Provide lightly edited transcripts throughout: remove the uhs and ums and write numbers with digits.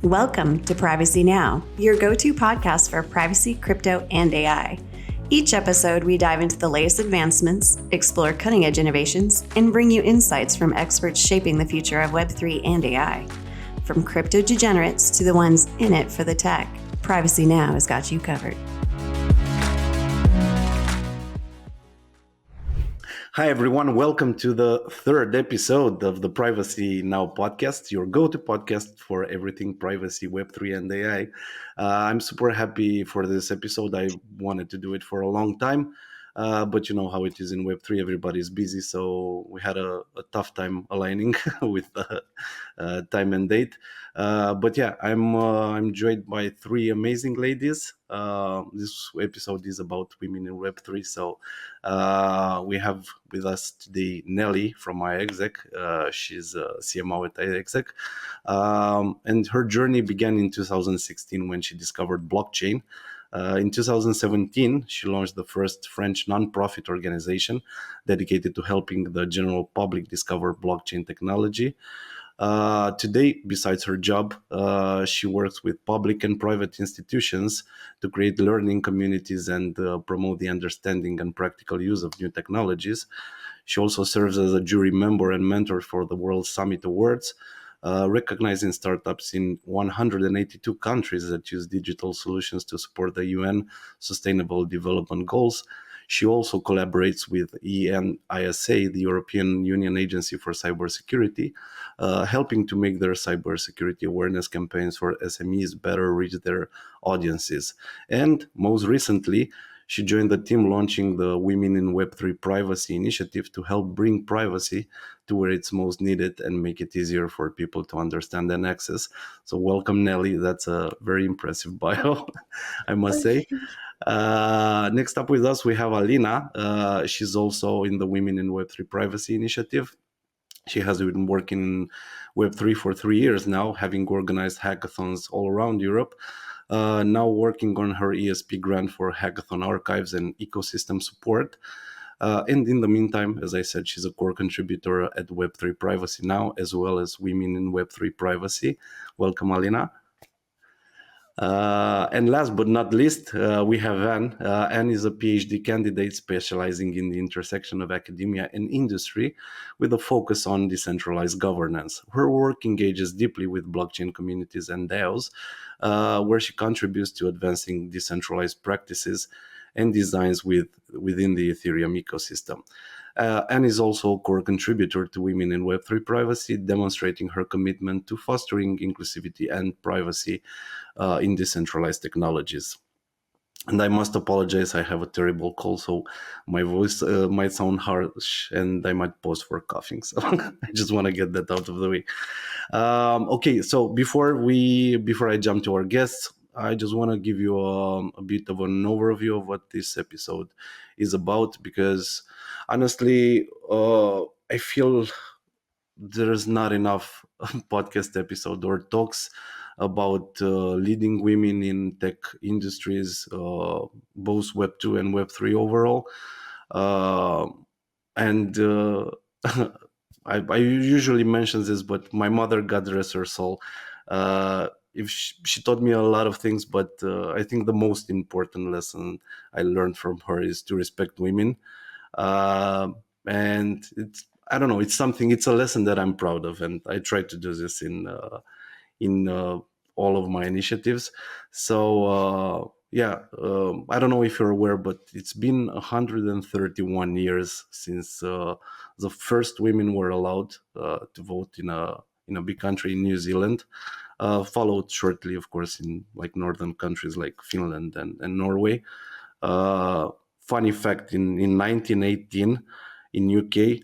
Welcome to Privacy Now, your go-to podcast for privacy, crypto, and AI. Each episode, we dive into the latest advancements, explore cutting-edge innovations, and bring you insights from experts shaping the future of Web3 and AI. From crypto degenerates to the ones in it for the tech, Privacy Now has got you covered. Hi, everyone. Welcome to the third episode of the Privacy Now podcast, your go-to podcast for everything privacy, Web3, and AI. I'm super happy for this episode. I wanted to do it for a long time, but you know how it is in Web3. Everybody's busy, so we had a tough time aligning with time and date. But yeah, I'm joined by three amazing ladies. This episode is about women in Web3, so we have with us today Nelly from iExec. She's a CMO at iExec. And her journey began in 2016 when she discovered blockchain. In 2017, she launched the first French nonprofit organization dedicated to helping the general public discover blockchain technology. Today, besides her job, she works with public and private institutions to create learning communities and promote the understanding and practical use of new technologies. She also serves as a jury member and mentor for the World Summit Awards, recognizing startups in 182 countries that use digital solutions to support the UN Sustainable Development Goals. She also collaborates with ENISA, the European Union Agency for Cybersecurity, helping to make their cybersecurity awareness campaigns for SMEs better reach their audiences. And most recently, she joined the team launching the Women in Web3 Privacy initiative to help bring privacy to where it's most needed and make it easier for people to understand and access. So welcome, Nelly. That's a very impressive bio, I must say. Next up with us, we have Alina. She's also in the Women in Web3 Privacy initiative. She has been working in Web3 for 3 years now, having organized hackathons all around Europe. Now working on her ESP grant for hackathon archives and ecosystem support. And in the meantime, as I said, she's a core contributor at Web3 Privacy now, as well as Women in Web3 Privacy. Welcome, Alina. And last but not least, we have Anne. Anne is a PhD candidate specializing in the intersection of academia and industry with a focus on decentralized governance. Her work engages deeply with blockchain communities and DAOs, where she contributes to advancing decentralized practices and designs within the Ethereum ecosystem. Anne is also a core contributor to Women in Web3 Privacy, demonstrating her commitment to fostering inclusivity and privacy in decentralized technologies. And I must apologize, I have a terrible cold, so my voice might sound harsh and I might pause for coughing. So I just want to get that out of the way. Okay, so before I jump to our guests, I just want to give you a bit of an overview of what this episode is about, because honestly, I feel there's not enough podcast episode or talks about leading women in tech industries, both Web 2 and Web 3 overall. And I usually mention this, but my mother, God rest her soul, if she taught me a lot of things, but I think the most important lesson I learned from her is to respect women. And I don't know, it's a lesson that I'm proud of, and I try to do this in all of my initiatives. So I don't know if you're aware, but it's been 131 years since the first women were allowed to vote in a big country in New Zealand, followed shortly, of course, in like northern countries like Finland and Norway. Funny fact, in 1918 in UK,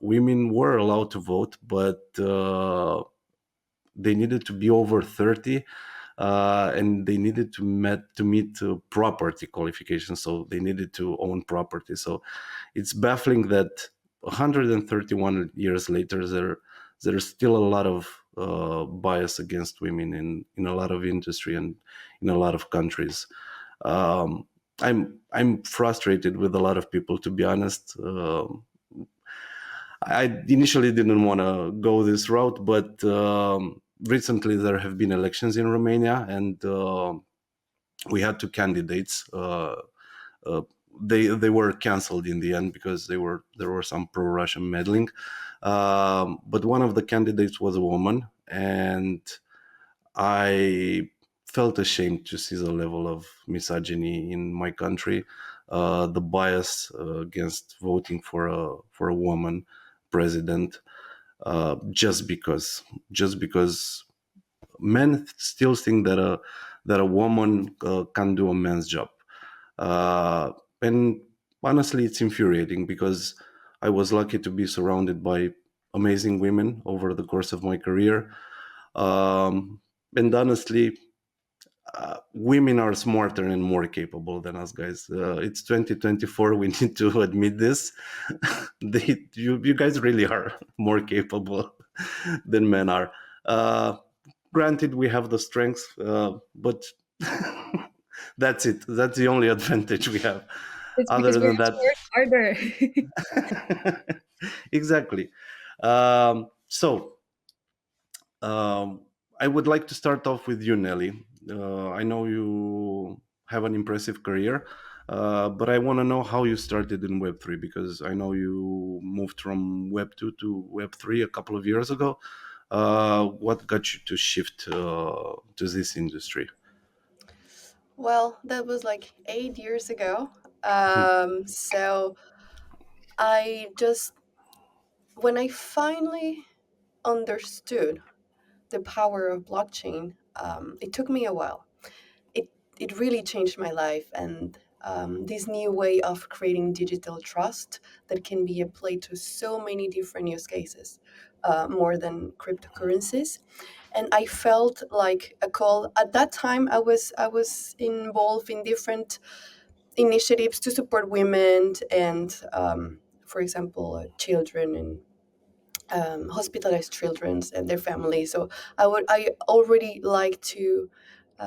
women were allowed to vote, but they needed to be over 30, and they needed to meet property qualifications, so they needed to own property. So it's baffling that 131 years later, there's still a lot of bias against women in a lot of industry and in a lot of countries. I'm frustrated with a lot of people, to be honest. I initially didn't want to go this route, but recently there have been elections in Romania, and we had two candidates. Uh, they were cancelled in the end because there were some pro-Russian meddling. But one of the candidates was a woman, and I felt ashamed to see the level of misogyny in my country, the bias against voting for a woman president, just because men still think that a woman can do a man's job. And honestly, it's infuriating because I was lucky to be surrounded by amazing women over the course of my career. And honestly, women are smarter and more capable than us guys. It's 2024. We need to admit this. You guys really are more capable than men are. Uh, Granted, we have the strengths, but that's it. That's the only advantage we have. It's because Other we than have to that, work harder. exactly. So I would like to start off with you, Nelly. I know you have an impressive career, but I want to know how you started in Web3 because I know you moved from Web2 to Web3 a couple of years ago. What got you to shift to this industry? Well, that was like 8 years ago. So I just, when I finally understood the power of blockchain, it took me a while. It, it really changed my life, and this new way of creating digital trust that can be applied to so many different use cases, more than cryptocurrencies. And I felt like a call. At that time, I was involved in different initiatives to support women and, for example, children and hospitalized children and their families. So I already like to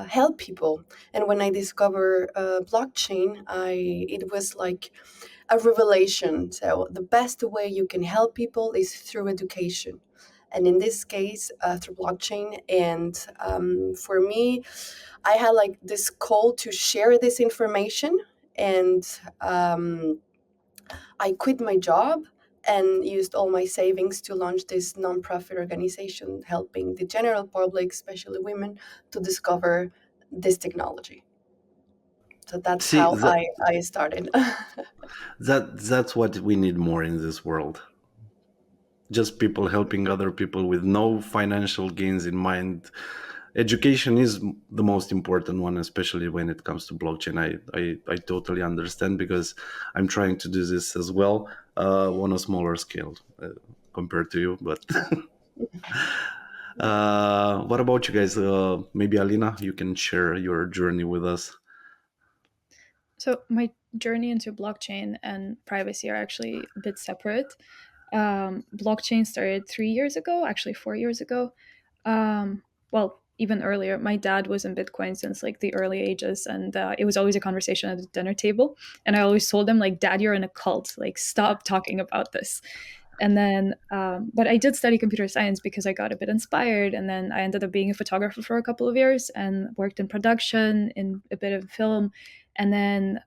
help people. And when I discovered blockchain, I it was like a revelation. So the best way you can help people is through education. And in this case, through blockchain. And for me, I had like this call to share this information. And I quit my job and used all my savings to launch this nonprofit organization helping the general public, especially women, to discover this technology. So that's See, how I started. that's what we need more in this world. Just people helping other people with no financial gains in mind. Education is the most important one, especially when it comes to blockchain. I totally understand because I'm trying to do this as well, on a smaller scale compared to you. But what about you guys? Maybe Alina, you can share your journey with us. So my journey into blockchain and privacy are actually a bit separate. Blockchain started 3 years ago, actually 4 years ago. Well, even earlier. My dad was in Bitcoin since like the early ages, and it was always a conversation at the dinner table. And I always told him like, "Dad, you're in a cult. Like, stop talking about this." And then, but I did study computer science because I got a bit inspired. And then I ended up being a photographer for a couple of years and worked in production, in a bit of film. And then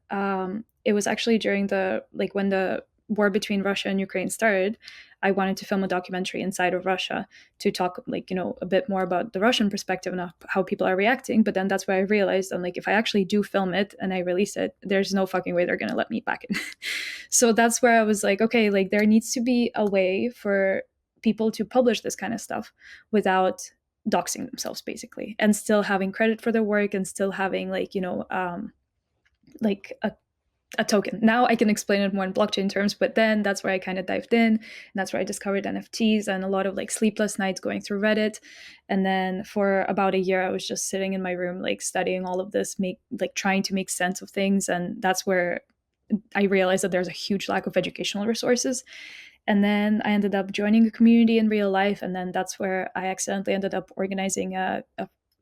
it was actually during the, like when the war between Russia and Ukraine started, I wanted to film a documentary inside of Russia to talk, like, a bit more about the Russian perspective and how people are reacting. But then that's where I realized, I'm like, if I actually do film it and I release it, there's no fucking way they're going to let me back in. So that's where I was like, okay, like there needs to be a way for people to publish this kind of stuff without doxing themselves, basically, and still having credit for their work and still having like, like a token. Now I can explain it more in blockchain terms, but then that's where I kind of dived in. And that's where I discovered NFTs and a lot of like sleepless nights going through Reddit. And then for about a year, I was just sitting in my room, like studying all of this, trying to make sense of things. And that's where I realized that there's a huge lack of educational resources. And then I ended up joining a community in real life. And then that's where I accidentally ended up organizing a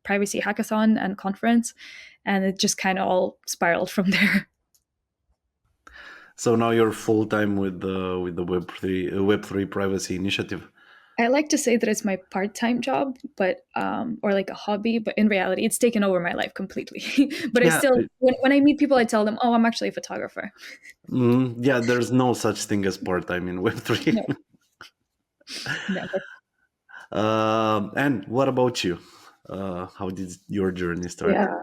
privacy hackathon and conference. And it just kind of all spiraled from there. So now you're full time with the Web3 Privacy initiative. I like to say that it's my part-time job, but or like a hobby, but in reality, it's taken over my life completely. But I Yeah. still, when I meet people, I tell them, "Oh, I'm actually a photographer." Yeah, there's no such thing as part-time in Web3. No, never. And what about you? How did your journey start? Yeah.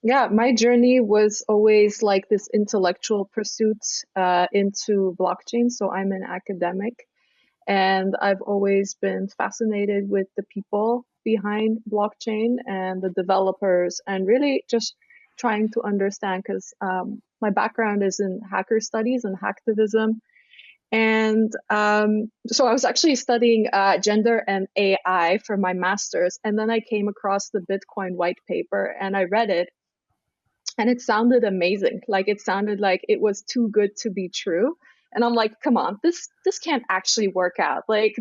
Yeah, my journey was always like this intellectual pursuit into blockchain. So I'm an academic, and I've always been fascinated with the people behind blockchain and the developers, and really just trying to understand because my background is in hacker studies and hacktivism. And so I was actually studying gender and AI for my master's. And then I came across the Bitcoin white paper and I read it, and it sounded amazing. Like it sounded like it was too good to be true. And I'm like, come on, this can't actually work out. Like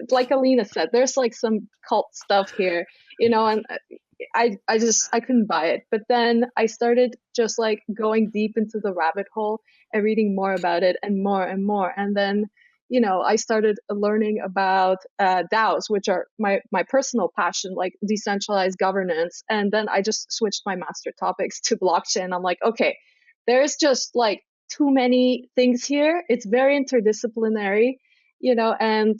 like Alina said, there's like some cult stuff here, and I couldn't buy it. But then I started just like going deep into the rabbit hole and reading more about it and more and more. And then, I started learning about DAOs, which are my personal passion, like decentralized governance. And then I just switched my master topics to blockchain. I'm like, okay, there's just like too many things here. It's very interdisciplinary, and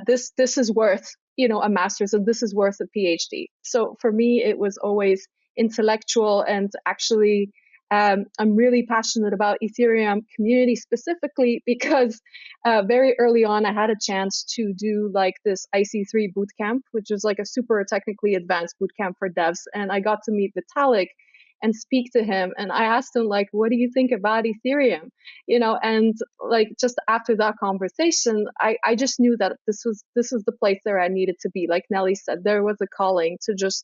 this is worth a master's, and this is worth a PhD. So for me, it was always intellectual, and actually, I'm really passionate about Ethereum community specifically because very early on, I had a chance to do like this IC3 bootcamp, which is like a super technically advanced bootcamp for devs, and I got to meet Vitalik and speak to him, and I asked him like, what do you think about Ethereum, and like just after that conversation, I just knew that this was the place where I needed to be. Like Nelly said, there was a calling to just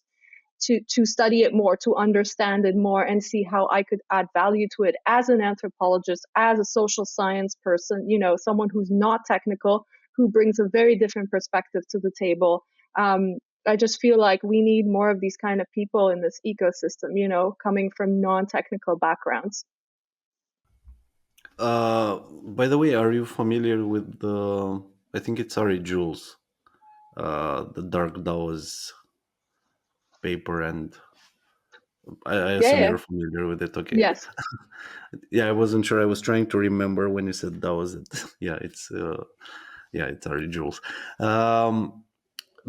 to study it more, to understand it more, and see how I could add value to it as an anthropologist, as a social science person, someone who's not technical, who brings a very different perspective to the table. I just feel like we need more of these kind of people in this ecosystem, coming from non-technical backgrounds. By the way, are you familiar with the? I think it's Ari Jules, the Dark DAO's paper, and I Yeah, assume yeah. you're familiar with it. Okay, Yes. yeah, I wasn't sure. I was trying to remember when you said that was it. Yeah, it's Ari Jules. Um,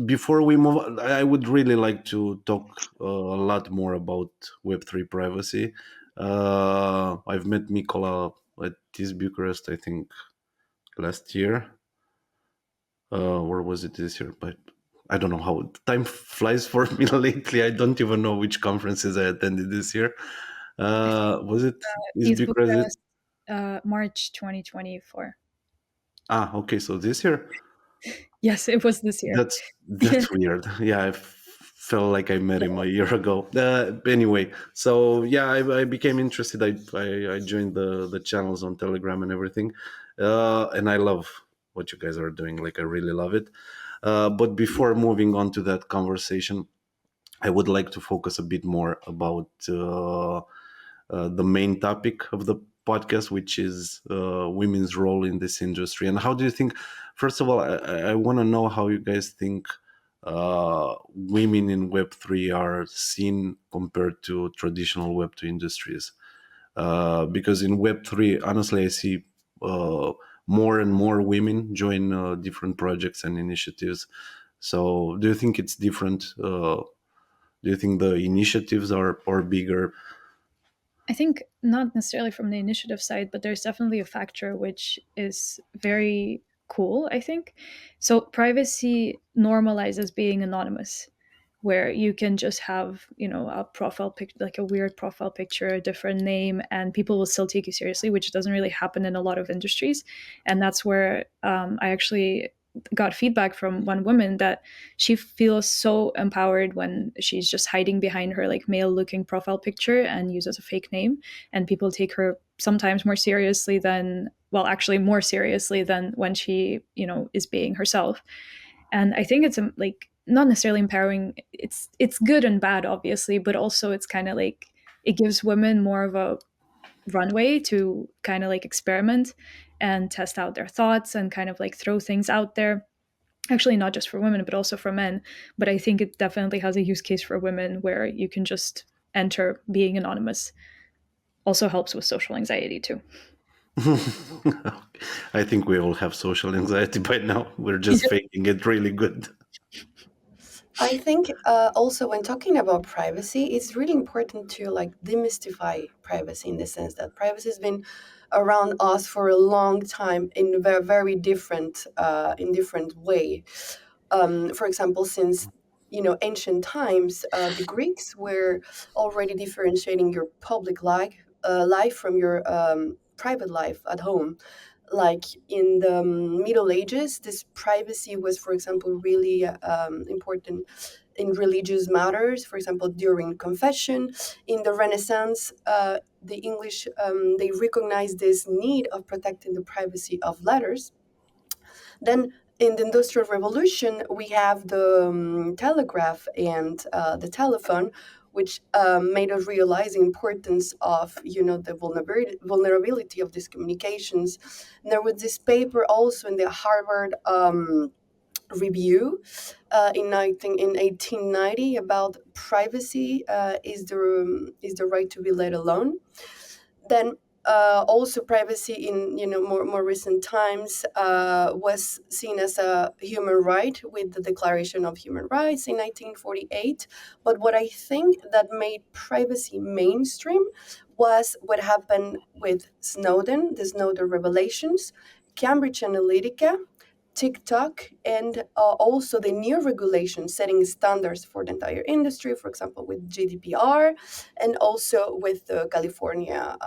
Before we move on, I would really like to talk a lot more about Web3 privacy. I've met Mikola at this Bucharest, I think, last year. Or was it this year? But I don't know how time flies for me lately. I don't even know which conferences I attended this year. Was it is East Bucharest? Bucharest, March 2024. Okay, so this year. Yes, it was this year. That's weird. Yeah, felt like I met him a year ago. Anyway, so yeah, I became interested. I joined the channels on Telegram and everything, and I love what you guys are doing. Like I really love it. But before moving on to that conversation, I would like to focus a bit more about the main topic of the podcast, which is women's role in this industry. And how do you think? First of all, I want to know how you guys think women in Web3 are seen compared to traditional Web2 industries. Because in Web3, honestly, I see uh, more and more women join different projects and initiatives. So, do you think it's different? Do you think the initiatives are bigger? I think not necessarily from the initiative side, but there's definitely a factor which is very cool, I think. So privacy normalizes being anonymous, where you can just have, a profile picture, like a weird profile picture, a different name, and people will still take you seriously, which doesn't really happen in a lot of industries. And that's where I actually got feedback from one woman that she feels so empowered when she's just hiding behind her like male looking profile picture and uses a fake name, and people take her sometimes more seriously than, well, actually more seriously than when she is being herself. And I think it's like not necessarily empowering. It's good and bad, obviously, but also it's kind of like it gives women more of a runway to kind of like experiment and test out their thoughts and kind of like throw things out there. Actually, not just for women, but also for men. But I think it definitely has a use case for women where you can just enter being anonymous. Also helps with social anxiety too. I think we all have social anxiety by now. We're just faking it really good. I think also when talking about privacy, it's really important to like demystify privacy in the sense that privacy has been around us for a long time in very, very different in different way. For example, since ancient times, the Greeks were already differentiating your public life from your private life at home. Like in the Middle Ages, this privacy was, for example, really important in religious matters. For example, during confession. In the Renaissance, the English they recognized this need of protecting the privacy of letters. Then in the Industrial Revolution, we have the telegraph and the telephone, which made us realize the importance of the vulnerability of these communications. And there was this paper also in the Harvard review in 1890 about privacy is the right to be let alone. Then also privacy in more recent times was seen as a human right with the Declaration of Human Rights in 1948. But what I think that made privacy mainstream was what happened with Snowden, the Snowden revelations, Cambridge Analytica, TikTok, and also the new regulations setting standards for the entire industry, for example, with GDPR, and also with the California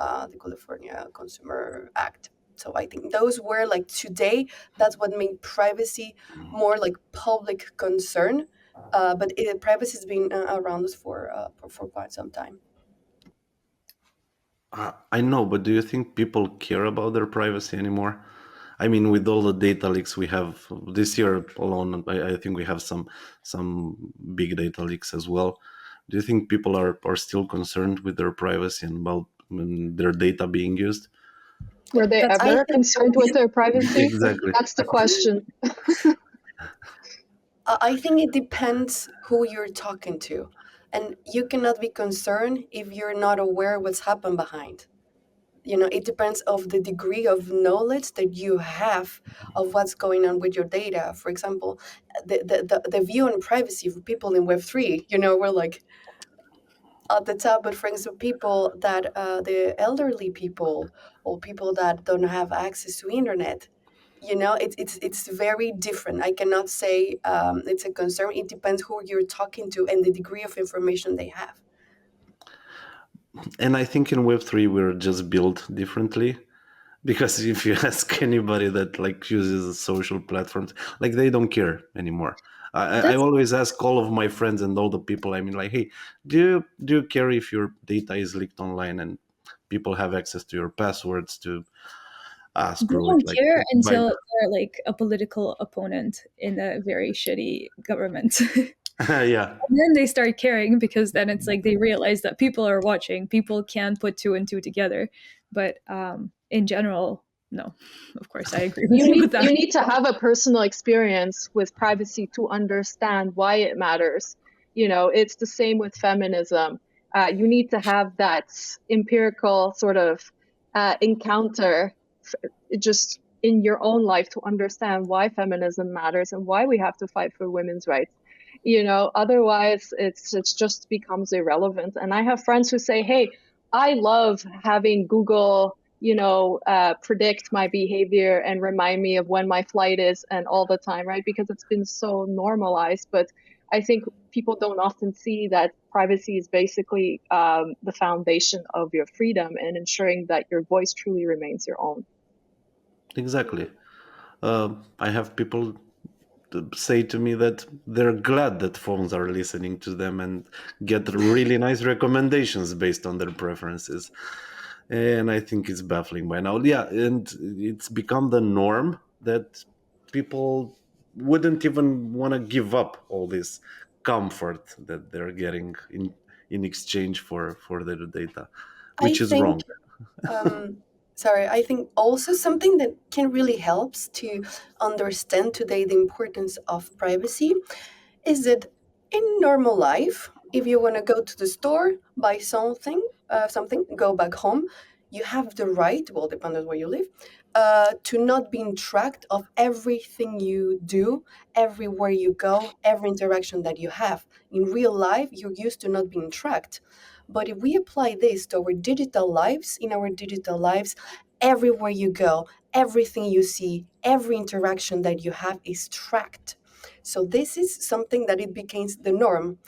Consumer Act. So I think those were like today. That's what made privacy more like public concern. But privacy has been around us for quite some time. I know, but do you think people care about their privacy anymore? I mean, with all the data leaks we have this year alone, I think we have some big data leaks as well. Do you think people are still concerned with their privacy and about their data being used? Were they That's I ever think concerned with their privacy? Exactly. That's the question. I think it depends who you're talking to, and you cannot be concerned if you're not aware what's happened behind. It depends of the degree of knowledge that you have of what's going on with your data. For example, the view on privacy for people in Web3, we're like at the top. But for example, people that the elderly people or people that don't have access to internet, it's very different. I cannot say it's a concern. It depends who you're talking to and the degree of information they have. And I think in Web3 we're just built differently. Because if you ask anybody that like uses social platforms, like they don't care anymore. I that's always ask all of my friends and all the people I mean, like, hey, do you care if your data is leaked online and people have access to your passwords to They screw it, don't like care by until they're like a political opponent in a very shitty government. yeah. And then they start caring because then it's like they realize that people are watching. People can put two and two together. But in general, no. Of course, I agree with You you need with that. you need to have a personal experience with privacy to understand why it matters. It's the same with feminism. You need to have that empirical sort of encounter just in your own life to understand why feminism matters and why we have to fight for women's rights. Otherwise it's just becomes irrelevant. And I have friends who say, hey, I love having Google predict my behavior and remind me of when my flight is and all the time, right? Because it's been so normalized. But I think people don't often see that privacy is basically the foundation of your freedom and ensuring that your voice truly remains your own. Exactly. I have people say to me that they're glad that phones are listening to them and get really nice recommendations based on their preferences. And I think it's baffling by now. Yeah, and it's become the norm that people wouldn't even want to give up all this comfort that they're getting in exchange for their data, I which is think wrong. um, sorry, I think also something that can really helps to understand today the importance of privacy is that in normal life, if you want to go to the store, buy something, go back home, you have the right, well, depending on where you live, to not being tracked of everything you do, everywhere you go, every interaction that you have. In real life, you're used to not being tracked. But if we apply this to our digital lives, in our digital lives, everywhere you go, everything you see, every interaction that you have is tracked. So this is something that it becomes the norm.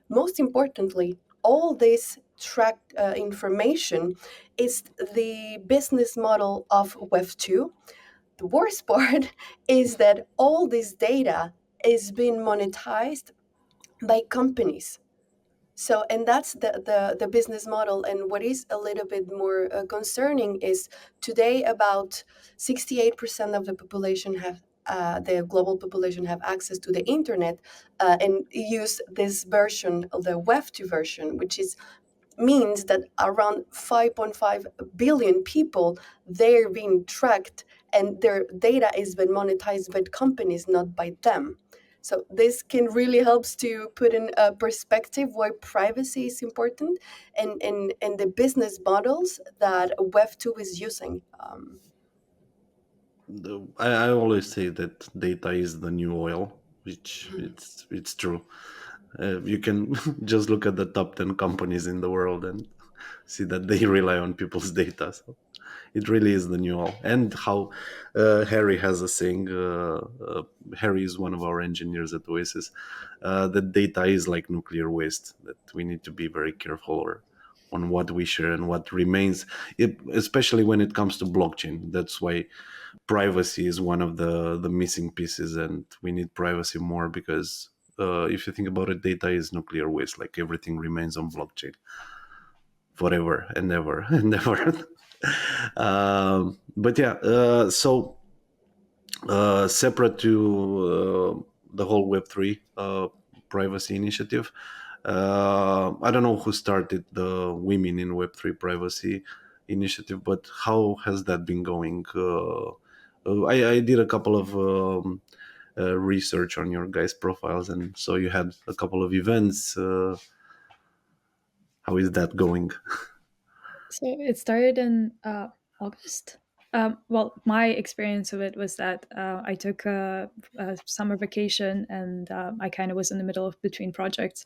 Most importantly, all this tracked information is the business model of Web2. The worst part is that all this data is being monetized by companies. So, and that's the business model. And what is a little bit more concerning is today about 68% of the population have the global population have access to the internet and use this version of the Web2 version, which is means that around 5.5 billion people they're being tracked and their data is being monetized by companies, not by them. So this can really helps to put in a perspective why privacy is important and the business models that Web2 is using. I always say that data is the new oil, which it's true. You can just look at the top 10 companies in the world and see that they rely on people's data. So it really is the new oil. And how Harry has a saying, Harry is one of our engineers at Oasis, that data is like nuclear waste, that we need to be very careful on what we share and what remains, especially when it comes to blockchain. That's why privacy is one of the missing pieces, and we need privacy more because if you think about it, data is nuclear waste. Like everything remains on blockchain forever and ever and ever. But yeah, so separate to the whole Web3 privacy initiative, I don't know who started the Women in Web3 Privacy initiative, but how has that been going? I did a couple of research on your guys' profiles, and so you had a couple of events. How is that going? So it started in August. Well, my experience of it was that I took a summer vacation, and I kind of was in the middle of between projects.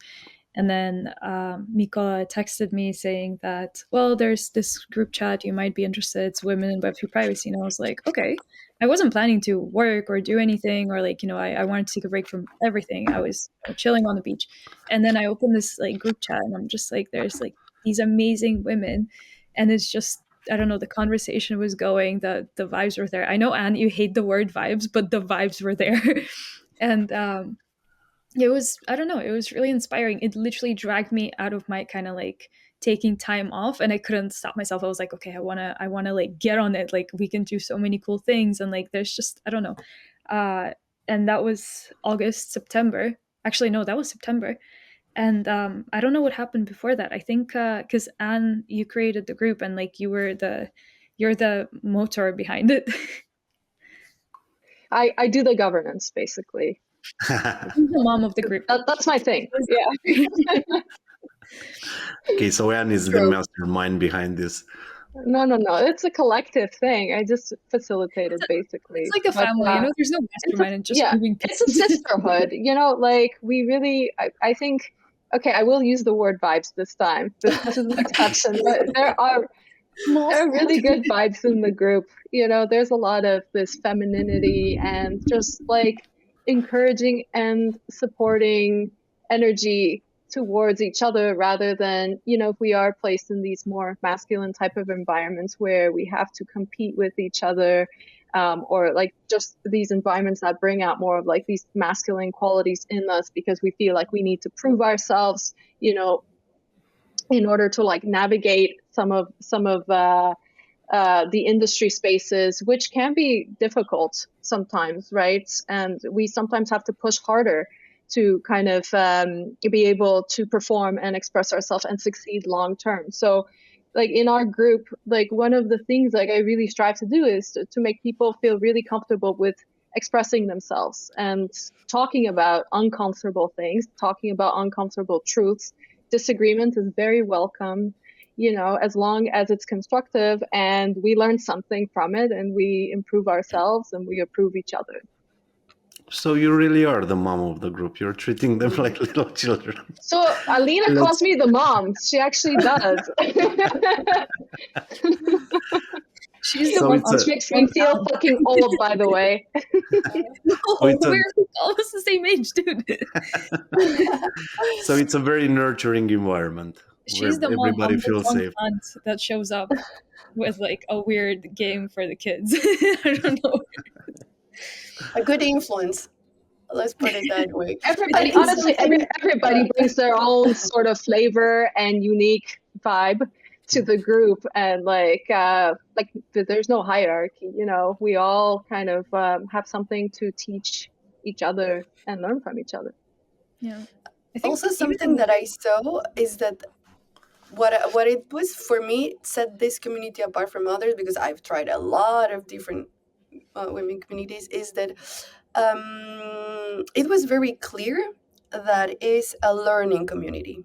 And then Mikola texted me saying that, well, there's this group chat, you might be interested. It's Women in Web3 Privacy. And I was like, okay. I wasn't planning to work or do anything, or like, I wanted to take a break from everything. I was chilling on the beach. And then I opened this like group chat, and I'm just like, there's like these amazing women. And it's just, I don't know, the conversation was going, the vibes were there. I know, Anne, you hate the word vibes, but the vibes were there. And it was, I don't know, it was really inspiring. It literally dragged me out of my kind of like taking time off, and I couldn't stop myself. I was like, okay, I want to like get on it. Like we can do so many cool things, and like there's just, I don't know. And that was August, September. Actually, no, that was September. And I don't know what happened before that. I think because Anne, you created the group, and like you're the motor behind it. I do the governance basically. You're the mom of the group. That's my thing. Yeah. Okay, so Anne is the mastermind behind this. No. It's a collective thing. I just facilitate it basically. It's like a family, there's no mastermind, and just moving it's a sisterhood. Like we really, I think, okay, I will use the word vibes this time. This is an exception, but there are really good vibes in the group. There's a lot of this femininity and just like encouraging and supporting energy towards each other, rather than, if we are placed in these more masculine type of environments where we have to compete with each other, or like just these environments that bring out more of like these masculine qualities in us because we feel like we need to prove ourselves, in order to like navigate some of the industry spaces, which can be difficult sometimes, right? And we sometimes have to push harder to kind of be able to perform and express ourselves and succeed long term. So like in our group, like one of the things like I really strive to do is to make people feel really comfortable with expressing themselves and talking about uncomfortable things, talking about uncomfortable truths. Disagreement is very welcome, you know, as long as it's constructive and we learn something from it and we improve ourselves and we approve each other. So you really are the mom of the group. You're treating them like little children. So Alina calls me the mom. She actually does. She's the So one it's Which a makes me feel fucking old, by the way. so it's a We're almost the same age, dude. so it's a very nurturing environment where She's the mom everybody of the feels drunk safe. aunt that shows up with like a weird game for the kids. I don't know. A good influence. Let's put it that way. I Everybody, think honestly, something. everybody brings their own sort of flavor and unique vibe to the group, and there's no hierarchy. You know, we all kind of have something to teach each other and learn from each other. Yeah. I think Also, even something that I saw is that what it was for me set this community apart from others, because I've tried a lot of different women communities, is that it was very clear that is a learning community,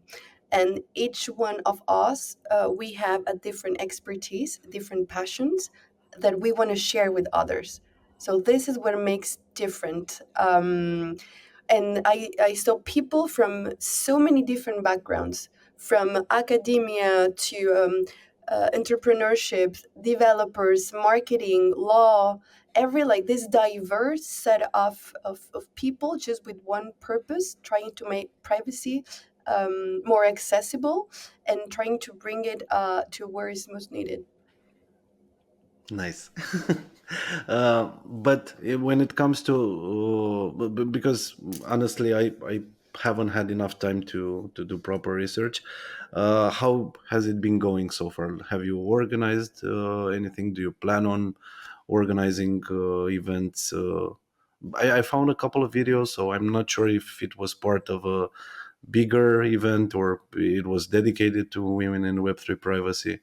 and each one of us, we have a different expertise, different passions that we want to share with others. So this is what makes different. And I saw people from so many different backgrounds, from academia to entrepreneurship, developers, marketing, law, every like this diverse set of people just with one purpose, trying to make privacy more accessible and trying to bring it to where it's most needed. Nice. But when it comes to because honestly, I haven't had enough time to do proper research. How has it been going so far? Have you organized anything? Do you plan on organizing events? I found a couple of videos, so I'm not sure if it was part of a bigger event or it was dedicated to women in Web3 privacy.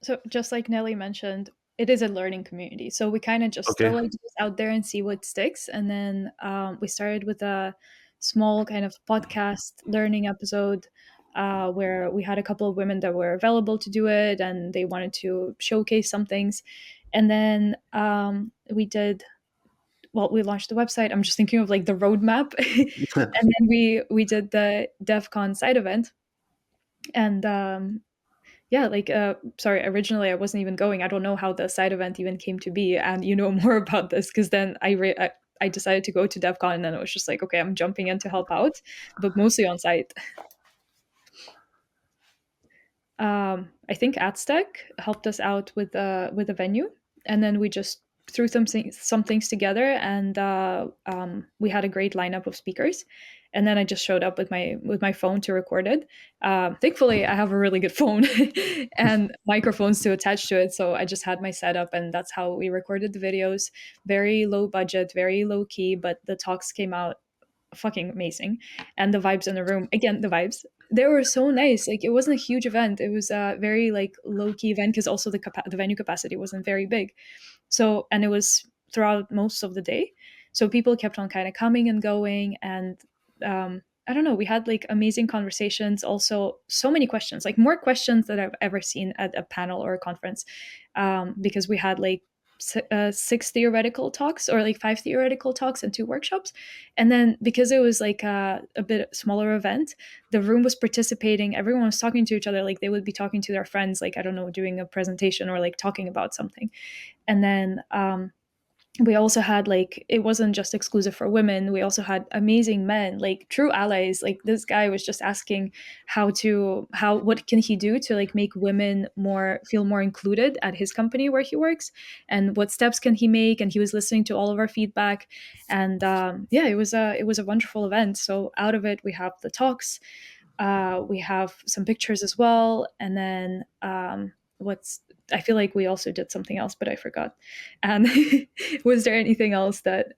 So just like Nelly mentioned, it is a learning community. So we kind of just Okay. throw ideas out there and see what sticks. And then we started with a small kind of podcast learning episode where we had a couple of women that were available to do it and they wanted to showcase some things. And then we did, well, we launched the website. I'm just thinking of like the roadmap. And then we did the DEF CON side event. And yeah, like sorry, originally I wasn't even going. I don't know how the side event even came to be, and you know more about this because then I decided to go to DEF CON and then it was just like, okay, I'm jumping in to help out, but mostly on site. I think Atstec helped us out with a venue, and then we just threw some things together, and we had a great lineup of speakers. And then I just showed up with my phone to record it. Thankfully, I have a really good phone and microphones to attach to it, so I just had my setup, and that's how we recorded the videos. Very low budget, very low key, but the talks came out fucking amazing. And the vibes in the room, again, the vibes, they were so nice. Like it wasn't a huge event, it was a very like low key event because also the venue capacity wasn't very big. So, and it was throughout most of the day, so people kept on kind of coming and going. And I don't know, we had like amazing conversations, also so many questions, like more questions that I've ever seen at a panel or a conference, because we had like 6 theoretical talks or like 5 theoretical talks and 2 workshops. And then because it was like a bit smaller event, the room was participating, everyone was talking to each other, like they would be talking to their friends, like I don't know, doing a presentation or like talking about something. And then we also had like, it wasn't just exclusive for women, we also had amazing men, like true allies. Like this guy was just asking what can he do to like make women feel more included at his company where he works, and what steps can he make, and he was listening to all of our feedback. And yeah, it was a wonderful event. So out of it we have the talks, we have some pictures as well, and then what's I feel like we also did something else, but I forgot. And was there anything else that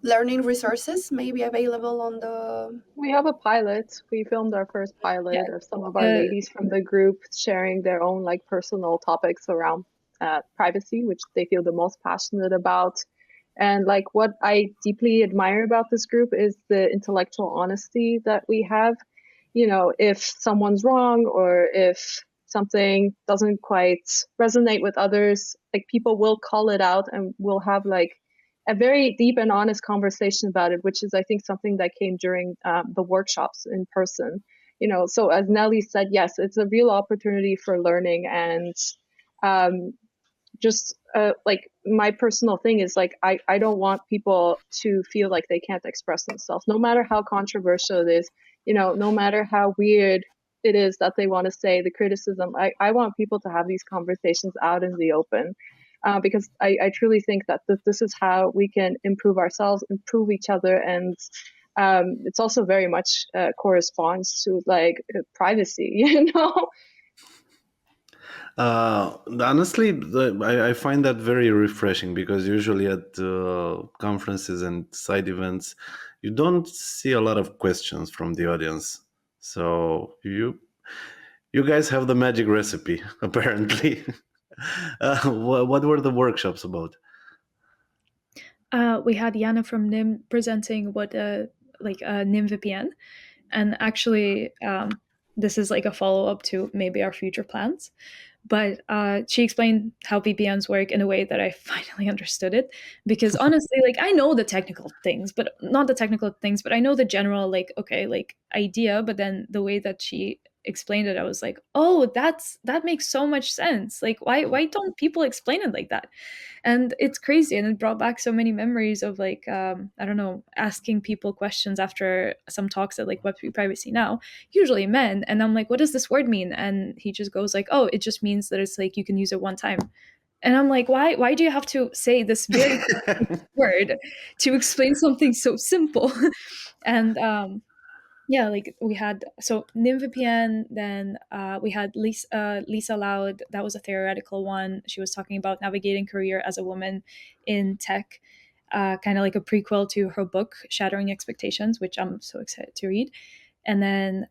learning resources maybe available on the. We have a pilot. We filmed our first Yeah. pilot of some of our ladies from the group sharing their own like personal topics around privacy, which they feel the most passionate about. And like what I deeply admire about this group is the intellectual honesty that we have. You know, if someone's wrong or if something doesn't quite resonate with others, like people will call it out and we'll have like a very deep and honest conversation about it, which is, I think, something that came during the workshops in person. You know, so as Nelly said, yes, it's a real opportunity for learning and um, just like my personal thing is like I don't want people to feel like they can't express themselves, no matter how controversial it is, you know, no matter how weird it is that they want to say the criticism. I want people to have these conversations out in the open because I truly think that this is how we can improve ourselves, improve each other, and it's also very much corresponds to like privacy, you know. Honestly, I find that very refreshing because usually at conferences and side events, you don't see a lot of questions from the audience. So you guys have the magic recipe, apparently. What were the workshops about? We had Yana from NIM presenting what like NIM VPN, and actually this is like a follow up to maybe our future plans. But she explained how VPNs work in a way that I finally understood it. Because honestly, like I know the technical things, but not the technical things, but I know the general like okay like idea. But then the way that she explained it, I was like, oh, that makes so much sense. Like why don't people explain it like that? And it's crazy, and it brought back so many memories of like I don't know, asking people questions after some talks at like Web3 Privacy Now, usually men, and I'm like, what does this word mean? And he just goes like, oh, it just means that it's like you can use it one time. And I'm like, why do you have to say this very word to explain something so simple? And yeah, like we had so NimVPN, then we had Lisa Loud. That was a theoretical one. She was talking about navigating career as a woman in tech, kind of like a prequel to her book Shattering Expectations, which I'm so excited to read. And then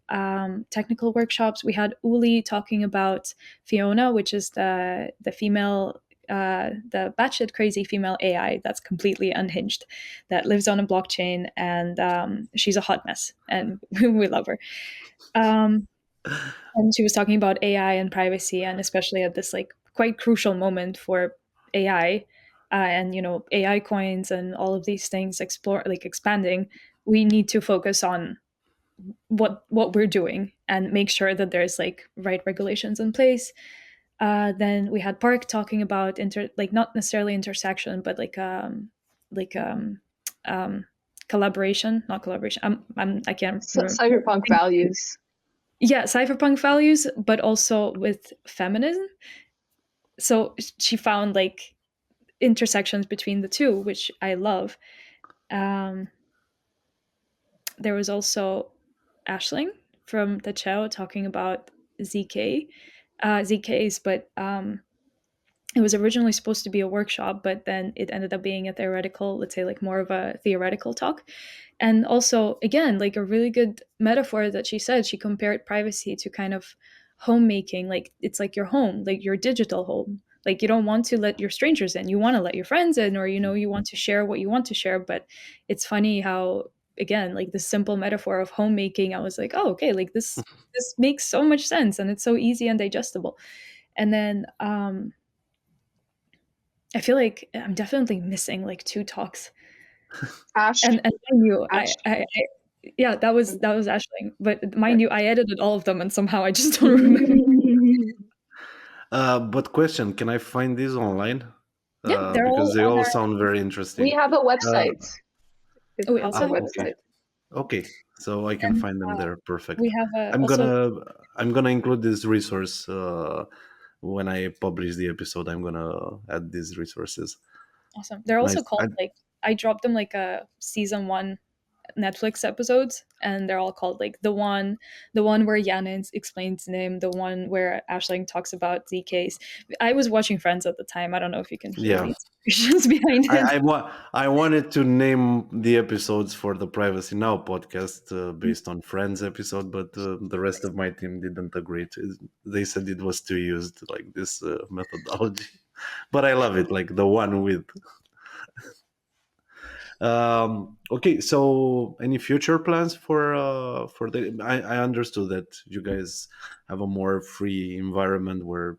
technical workshops, we had Uli talking about Fiona, which is the female, the batshit crazy female AI that's completely unhinged, that lives on a blockchain, and she's a hot mess, and we love her. Um, and she was talking about AI and privacy, and especially at this like quite crucial moment for AI, and you know AI coins and all of these things explore like expanding. We need to focus on what we're doing and make sure that there's like right regulations in place. Then we had Park talking about like not necessarily intersection, but like um, collaboration, not collaboration. I can't remember. Cyberpunk values. Yeah, cypherpunk values, but also with feminism. So she found like intersections between the two, which I love. Um, there was also Ashling from the Chow talking about ZKs, but it was originally supposed to be a workshop, but then it ended up being a theoretical, let's say, like more of a theoretical talk. And also, again, like a really good metaphor that she said, she compared privacy to kind of homemaking. Like it's like your home, like your digital home. Like you don't want to let your strangers in. You want to let your friends in, or you know, you want to share what you want to share. But it's funny how, again, like the simple metaphor of homemaking, I was like, oh, okay, like this makes so much sense, and it's so easy and digestible. And then I feel like I'm definitely missing like two talks. Ash, And mind you, Ash. yeah, that was Ashling. But mind you, I edited all of them, and somehow I just don't remember. But question, can I find these online? Yeah, they're Because all they on all our. sound very We interesting. have a Uh, website. It's Oh, on wait, our also, okay. website. Okay, so I can and find them there. Perfect. we have I'm also gonna I'm gonna include this resource when I publish the episode. I'm gonna add these resources. awesome. They're also Nice. called like I dropped them like a season one Netflix episodes, and they're all called like the one where Yana explains Nim, the one where Aisling talks about ZKs. I was watching Friends at the time. I don't know if you can hear Yeah. the inspirations behind it. I wanted to name the episodes for the Privacy Now podcast based on Friends episode, but the rest of my team didn't agree to. They said it was too used, like this methodology. But I love it, like the one with. Okay, so any future plans for the? I understood that you guys have a more free environment where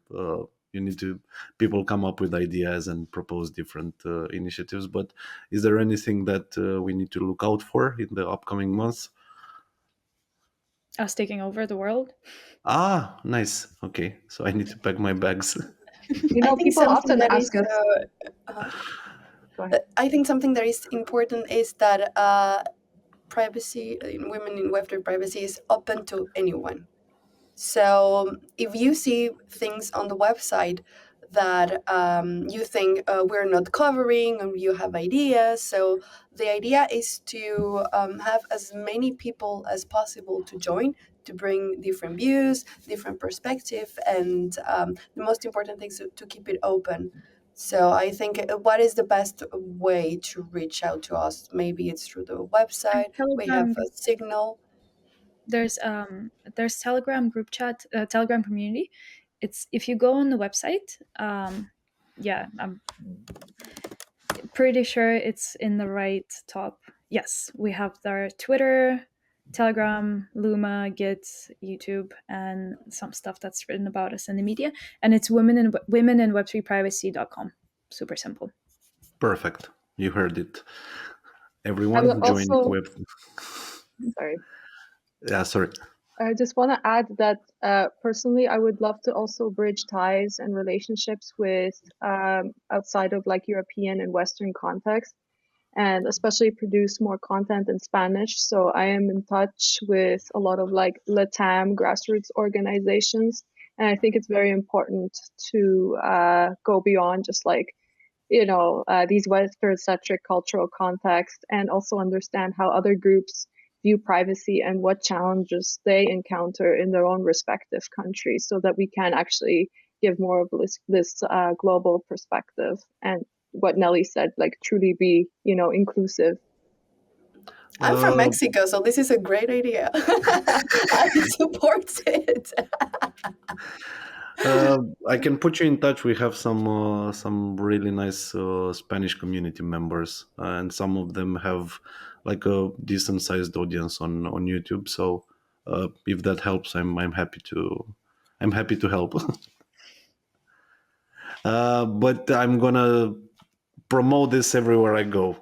you need to people come up with ideas and propose different initiatives. But is there anything that we need to look out for in the upcoming months? Us taking over the world. Ah, nice. Okay, so I need to pack my bags. I think People something often that ask is us. Go ahead. I think something that is important is that privacy, women in Web3 privacy is open to anyone. So if you see things on the website that you think we're not covering and you have ideas, so the idea is to have as many people as possible to join, to bring different views, different perspective, and the most important thing is to keep it open. So I think what is the best way to reach out to us? Maybe it's through the website. We have Telegram. a signal. There's Telegram group chat, Telegram community. It's if you go on the website. Yeah, I'm pretty sure it's in the right top. Yes, we have our Twitter, Telegram, Luma, Git, YouTube, and some stuff that's written about us in the media. And it's women in web3privacy.com. Super simple. Perfect. You heard it. I will Everyone join also, Web. sorry, Yeah, sorry. I just want to add that personally, I would love to also bridge ties and relationships with outside of like European and Western context, and especially produce more content in Spanish. So I am in touch with a lot of like LATAM grassroots organizations, and I think it's very important to go beyond just like these Western-centric cultural contexts, and also understand how other groups view privacy and what challenges they encounter in their own respective countries, so that we can actually give more of this global perspective, and what Nelly said, like truly be inclusive. I'm from Uh, Mexico, so this is a great idea. I support it. I can put you in touch. We have some really nice Spanish community members, and some of them have like a decent sized audience on YouTube. So if that helps, I'm happy to help. But I'm gonna promote this everywhere I go.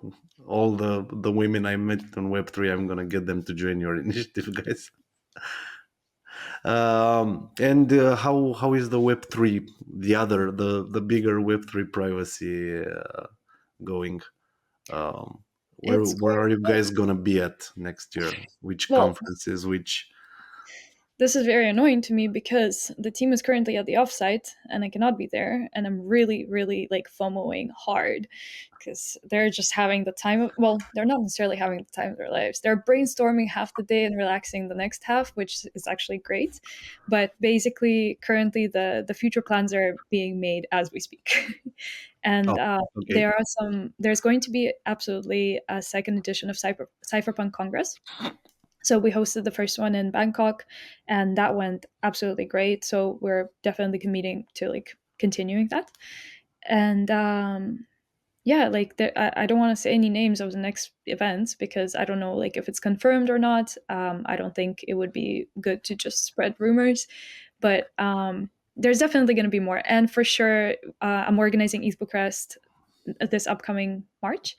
All the women I met on Web3, I'm gonna get them to join your initiative, guys. And how is the Web3, the bigger Web3 privacy going? Um, where It's where going are you well. guys gonna be at next year? Which Well, conferences? Which? this is very annoying to me because the team is currently at the offsite and I cannot be there, and I'm really, really like FOMOing hard because they're just having the time of, well, they're not necessarily having the time of their lives. They're brainstorming half the day and relaxing the next half, which is actually great. But basically, currently the future plans are being made as we speak. And Oh, okay, there's going to be absolutely a second edition of Cypherpunk Congress. So we hosted the first one in Bangkok, and that went absolutely great. So we're definitely committing to like continuing that. And yeah, like I don't want to say any names of the next events because I don't know like if it's confirmed or not. I don't think it would be good to just spread rumors, but there's definitely going to be more. And for sure, I'm organizing East Bucharest this upcoming March,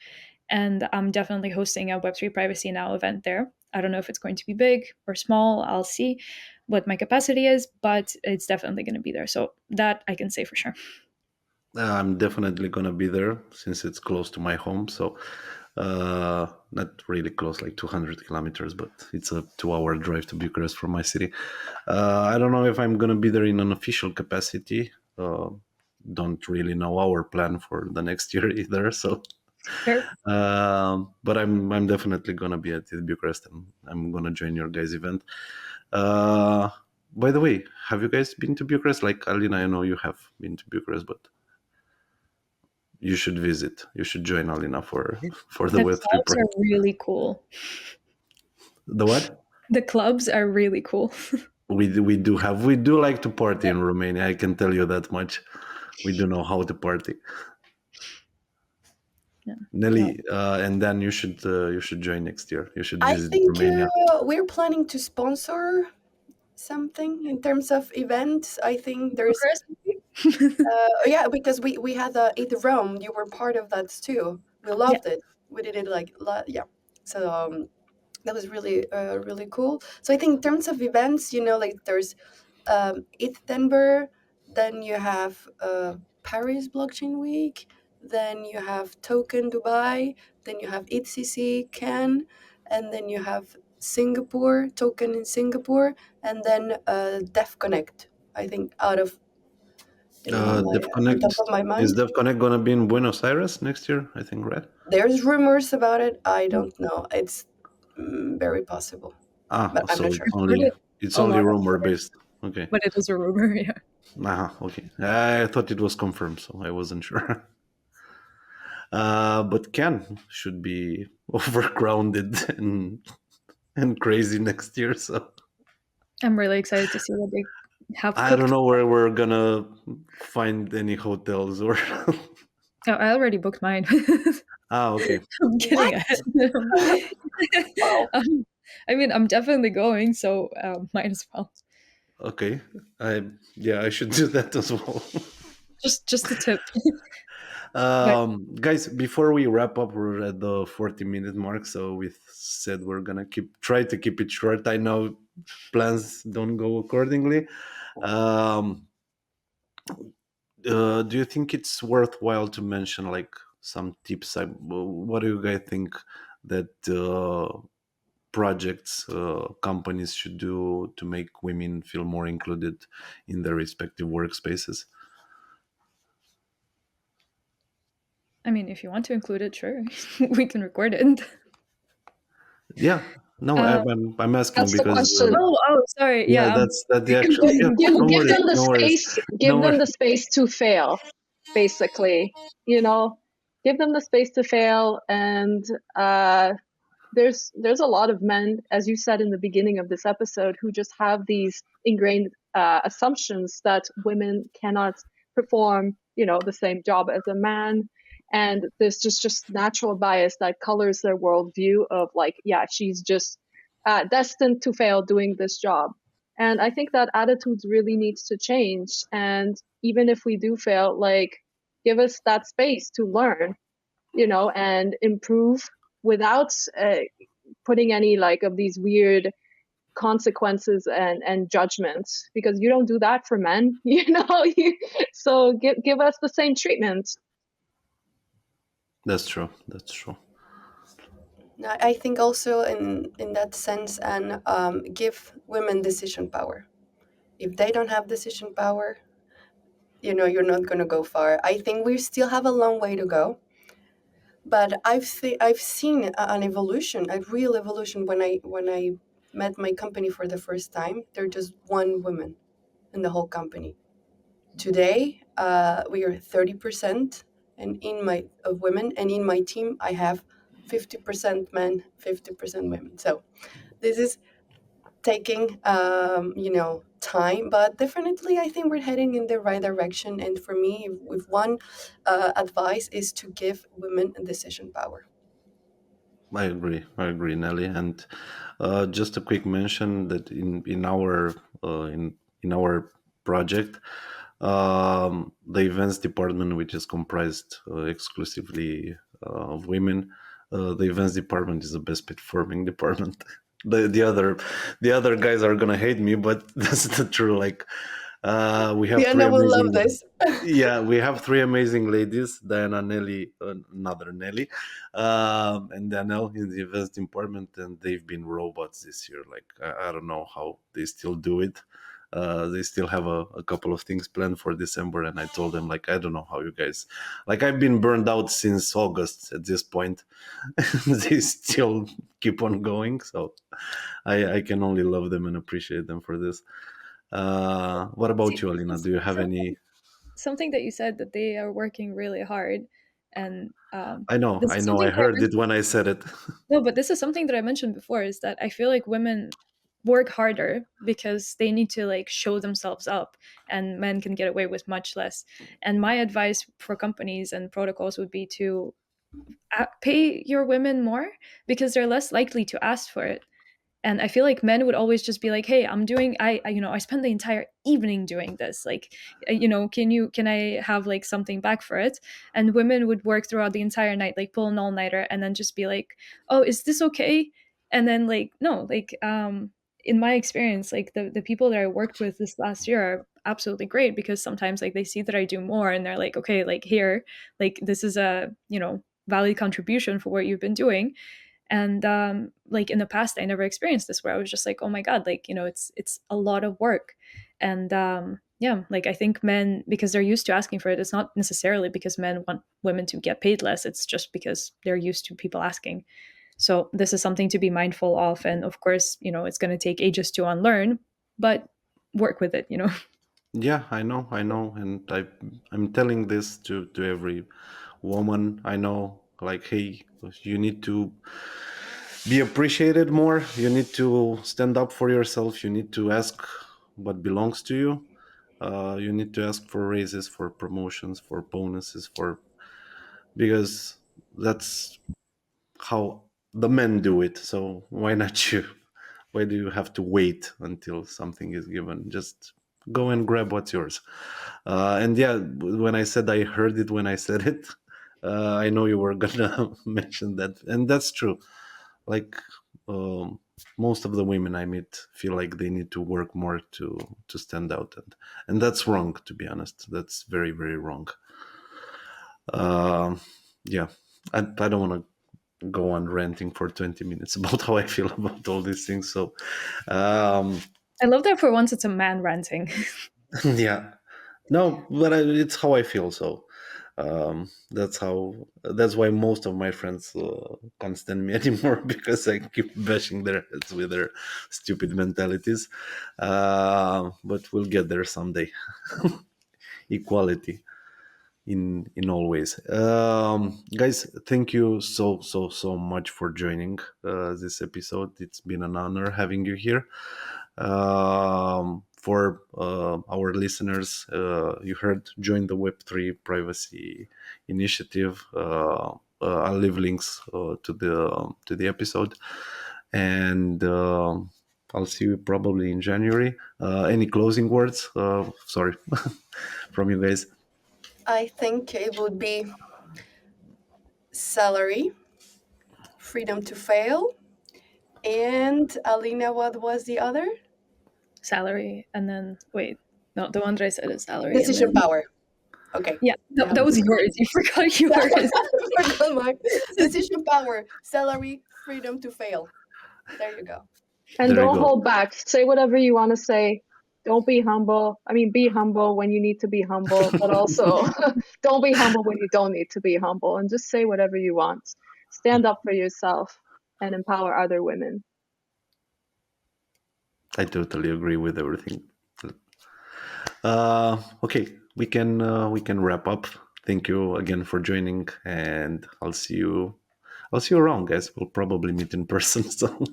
and I'm definitely hosting a Web3 Privacy Now event there. I don't know if it's going to be big or small. I'll see what my capacity is, but it's definitely going to be there. So that I can say for sure. I'm definitely gonna be there since it's close to my home. So not really close, like 200 kilometers, but it's a 2-hour drive to Bucharest from my city. I don't know if I'm gonna be there in an official capacity. Don't really know our plan for the next year either. So Fair. But I'm definitely gonna be at Bucharest, and I'm gonna join your guys' event. Uh, by the way, have you guys been to Bucharest? Like Alina, I know you have been to Bucharest, but you should visit. You should join Alina for the The Web3 clubs are really cool. The what? The clubs are really cool. We do like to party in Romania. I can tell you that much. We do know how to party. Yeah. Nelly, and then you should join next year. You should I visit think Romania. we're planning to sponsor something in terms of events. I think there's Bucharest? yeah, because we had Eat Rome. You were part of that too. We Yeah. loved it. We did it like yeah. So that was really really cool. So I think in terms of events, like there's ETH Denver, then you have Paris Blockchain Week, then you have Token Dubai, then you have ETHCC Cannes, and then you have Singapore Token in Singapore, and then Def Connect. I think out of on top DevConnect of my is mind. DevConnect gonna be in Buenos Aires next year? I think, right? There's rumors about it. I don't know. It's very possible, but I'm So not it's sure. I've heard only it it's a only lot of rumor rumors, based. Okay. but it is a rumor. Yeah. Okay. I thought it was confirmed, so I wasn't sure. But Ken should be overgrounded and crazy next year. So I'm really excited to see what they have I don't cooked. know where we're gonna find any hotels or. Oh, I already booked mine. Okay. I'm getting What? ahead. Wow. I mean, I'm definitely going, so might as well. Okay. I should do that as well. Just a tip. But Guys, before we wrap up, we're at the 40-minute mark, so we said we're gonna try to keep it short. I know plans don't go accordingly. Um, do you think it's worthwhile to mention like some tips? What do you guys think that projects, companies should do to make women feel more included in their respective workspaces? I mean, if you want to include it, sure, we can record it. Yeah, no, Uh, I'm asking That's the because question. sorry. yeah, Yeah. that's the Give, actual. Yeah, give, no give worries, them the no worries, space. Give no them worries. the space to fail. Basically, give them the space to fail, and there's a lot of men, as you said in the beginning of this episode, who just have these ingrained assumptions that women cannot perform, the same job as a man. And there's just natural bias that colors their worldview of like, yeah, she's just destined to fail doing this job. And I think that attitudes really needs to change. And even if we do fail, like, give us that space to learn, and improve without putting any like of these weird consequences and judgments, because you don't do that for men. So give us the same treatment. That's true. That's true. I think also in that sense, and give women decision power. If they don't have decision power, you're not going to go far. I think we still have a long way to go, but I've seen an evolution, a real evolution when I met my company for the first time. There's just one woman in the whole company. Today, we are 30%, and of women, and in my team, I have 50% men, 50% women. So this is taking time, but definitely I think we're heading in the right direction. And for me, if one advice is to give women a decision power. I agree, Nelly. And just a quick mention that in our project, the events department, which is comprised exclusively of women, the events department is the best performing department. The other guys are gonna hate me, but that's the true. Like, we have three Diana will love amazing. this. Yeah, we have three amazing ladies: Diana, Nelly, another Nelly, and Danielle in the events department, and they've been robots this year. Like, I don't know how they still do it. They still have a couple of things planned for December, and I told them, like, I don't know how you guys, like, I've been burned out since August at this point. They still keep on going, so I can only love them and appreciate them for this. What about See, you, Alina? Do you have any? something that you said that they are working really hard, and this I is know, something I that I heard it when I said it. no, but this is something that I mentioned before, is that I feel like women work harder because they need to like show themselves up, and men can get away with much less. And my advice for companies and protocols would be to pay your women more, because they're less likely to ask for it. And I feel like men would always just be like, hey, I'm doing I spent the entire evening doing this, like, can I have like something back for it? And women would work throughout the entire night, like pull an all-nighter, and then just be like, oh, is this okay? And then like, no, like, in my experience, like the people that I worked with this last year are absolutely great, because sometimes like they see that I do more, and they're like, okay, like here, like this is a, valid contribution for what you've been doing. And like in the past, I never experienced this, where I was just like, oh my god, like, it's a lot of work. And yeah, like I think men, because they're used to asking for it, it's not necessarily because men want women to get paid less, it's just because they're used to people asking. So this is something to be mindful of, and of course, it's going to take ages to unlearn, but work with it. Yeah, I know, and I'm telling this to every woman I know. Like, hey, you need to be appreciated more. You need to stand up for yourself. You need to ask what belongs to you. You need to ask for raises, for promotions, for bonuses, for because that's how the men do it. So why not you? Why do you have to wait until something is given? Just go and grab what's yours. And yeah, when I said I heard it when I said it, I know you were gonna mention that, and that's true. Like, most of the women I meet feel like they need to work more to stand out, and that's wrong. To be honest, that's very very wrong. Uh, yeah, I don't want to go on ranting for 20 minutes about how I feel about all these things. So, um, I love that for once it's a man ranting. yeah, no, but it's how I feel. So, that's why most of my friends can't stand me anymore, because I keep bashing their heads with their stupid mentalities. But we'll get there someday. Equality in all ways. Guys, thank you so much for joining this episode. It's been an honor having you here. For our listeners, you heard join the Web3 Privacy Initiative. I'll leave links to the episode, and I'll see you probably in January. Any closing words? Sorry, from you guys. I think it would be salary, freedom to fail, and Alina, what was the other? Salary, and then wait, no, the one that I said is salary, and Decision then power. Okay. yeah, You have that was the yours. You forgot yours. I forgot mine. Decision power, salary, freedom to fail. There you go. And There you don't go. hold back. Say whatever you want to say. Don't be humble. I mean, be humble when you need to be humble, but also don't be humble when you don't need to be humble. And just say whatever you want. Stand up for yourself and empower other women. I totally agree with everything. Okay, we can wrap up. Thank you again for joining, and I'll see you. I'll see you around, guys. We'll probably meet in person. So